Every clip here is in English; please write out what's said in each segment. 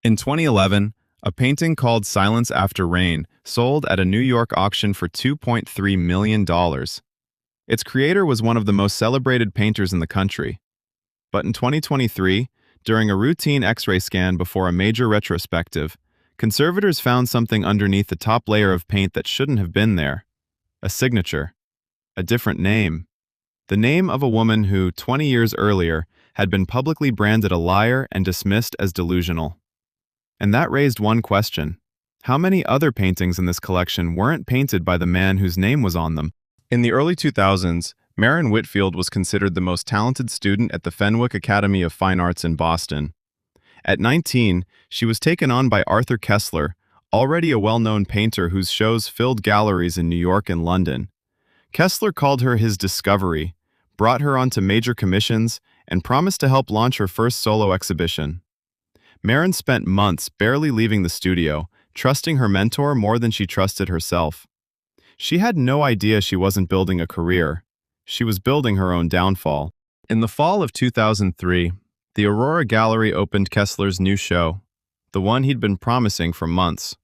In 2011, a painting called Silence After Rain sold at a New York auction for $2.3 million. Its creator was one of the most celebrated painters in the country. But in 2023, during a routine X-ray scan before a major retrospective, conservators found something underneath the top layer of paint that shouldn't have been there. A signature. A different name. The name of a woman who, 20 years earlier, had been publicly branded a liar and dismissed as delusional. And that raised one question. How many other paintings in this collection weren't painted by the man whose name was on them? In the early 2000s, Maren Whitfield was considered the most talented student at the Fenwick Academy of Fine Arts in Boston. At 19, she was taken on by Arthur Koestler, already a well-known painter whose shows filled galleries in New York and London. Koestler called her his discovery, brought her onto major commissions, and promised to help launch her first solo exhibition. Maren spent months barely leaving the studio, trusting her mentor more than she trusted herself. She had no idea she wasn't building a career. She was building her own downfall. In the fall of 2003, the Aurora Gallery opened Koestler's new show, the one he'd been promising for months.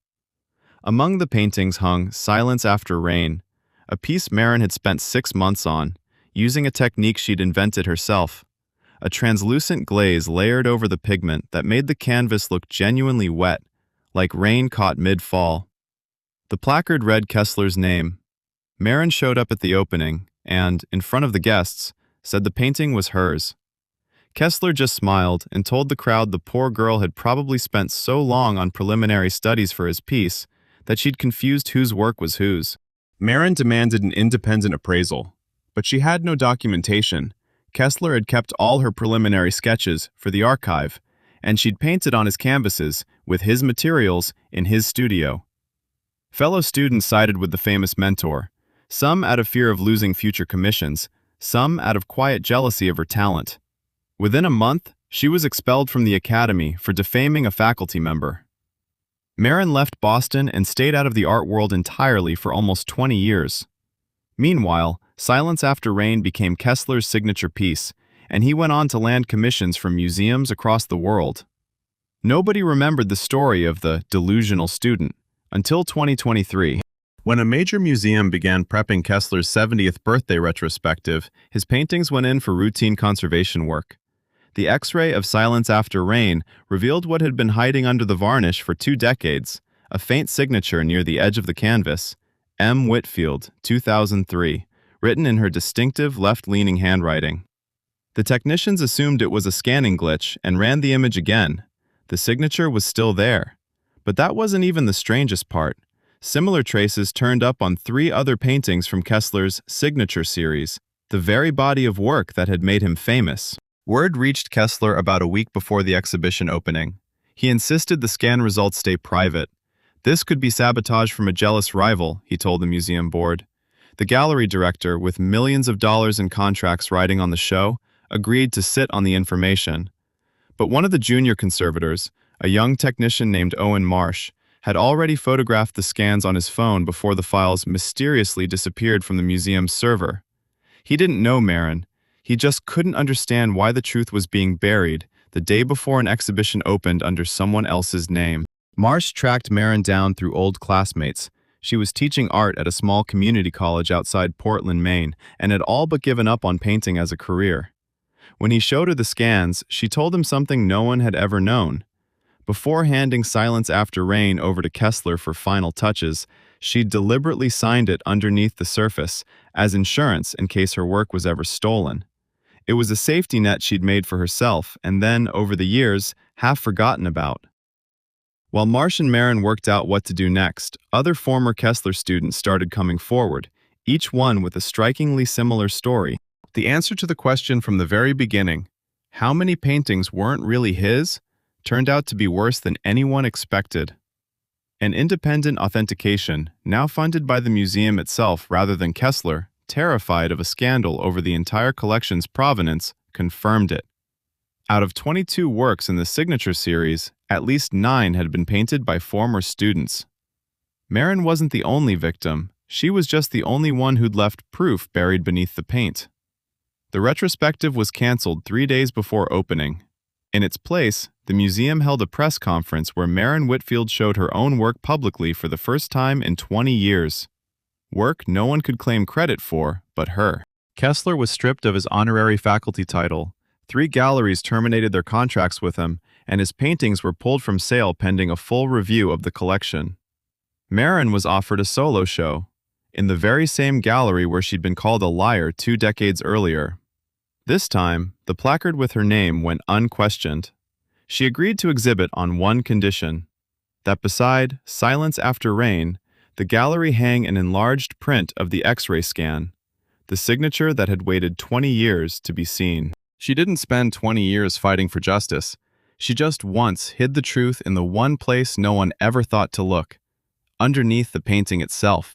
Among the paintings hung Silence After Rain, a piece Maren had spent 6 months on, using a technique she'd invented herself. A translucent glaze layered over the pigment that made the canvas look genuinely wet, like rain caught mid-fall. The placard read Koestler's name. Maren showed up at the opening and, in front of the guests, said the painting was hers. Koestler just smiled and told the crowd the poor girl had probably spent so long on preliminary studies for his piece that she'd confused whose work was whose. Maren demanded an independent appraisal, but she had no documentation. Koestler had kept all her preliminary sketches for the archive, and she'd painted on his canvases with his materials in his studio. Fellow students sided with the famous mentor, some out of fear of losing future commissions, some out of quiet jealousy of her talent. Within a month, she was expelled from the academy for defaming a faculty member. Maren left Boston and stayed out of the art world entirely for almost 20 years. Meanwhile, Silence After Rain became Koestler's signature piece, and he went on to land commissions from museums across the world. Nobody remembered the story of the delusional student until 2023. When a major museum began prepping Koestler's 70th birthday retrospective, his paintings went in for routine conservation work. The X-ray of Silence After Rain revealed what had been hiding under the varnish for 2 decades, a faint signature near the edge of the canvas, M. Whitfield, 2003, written in her distinctive left-leaning handwriting. The technicians assumed it was a scanning glitch and ran the image again. The signature was still there. But that wasn't even the strangest part. Similar traces turned up on 3 other paintings from Koestler's signature series, the very body of work that had made him famous. Word reached Koestler about a week before the exhibition opening. He insisted the scan results stay private. This could be sabotage from a jealous rival, he told the museum board. The gallery director, with millions of dollars in contracts riding on the show, agreed to sit on the information. But one of the junior conservators, a young technician named Owen Marsh, had already photographed the scans on his phone before the files mysteriously disappeared from the museum's server. He didn't know Maren. He just couldn't understand why the truth was being buried the day before an exhibition opened under someone else's name. Marsh tracked Maren down through old classmates. She was teaching art at a small community college outside Portland, Maine, and had all but given up on painting as a career. When he showed her the scans, she told him something no one had ever known. Before handing Silence After Rain over to Koestler for final touches, she'd deliberately signed it underneath the surface as insurance in case her work was ever stolen. It was a safety net she'd made for herself and then, over the years, half forgotten about. While Marsh and Maren worked out what to do next, other former Koestler students started coming forward, each one with a strikingly similar story. The answer to the question from the very beginning, how many paintings weren't really his, turned out to be worse than anyone expected. An independent authentication, now funded by the museum itself rather than Koestler, terrified of a scandal over the entire collection's provenance, confirmed it. Out of 22 works in the signature series, at least 9 had been painted by former students. Maren wasn't the only victim. She was just the only one who'd left proof buried beneath the paint. The retrospective was canceled 3 days before opening. In its place, the museum held a press conference where Maren Whitfield showed her own work publicly for the first time in 20 years. Work no one could claim credit for but her. Kessler was stripped of his honorary faculty title. 3 galleries terminated their contracts with him, and his paintings were pulled from sale pending a full review of the collection. Maren was offered a solo show, in the very same gallery where she'd been called a liar 2 decades earlier. This time, the placard with her name went unquestioned. She agreed to exhibit on one condition: that beside Silence After Rain, the gallery hang an enlarged print of the X-ray scan, the signature that had waited 20 years to be seen. She didn't spend 20 years fighting for justice. She just once hid the truth in the one place no one ever thought to look, underneath the painting itself.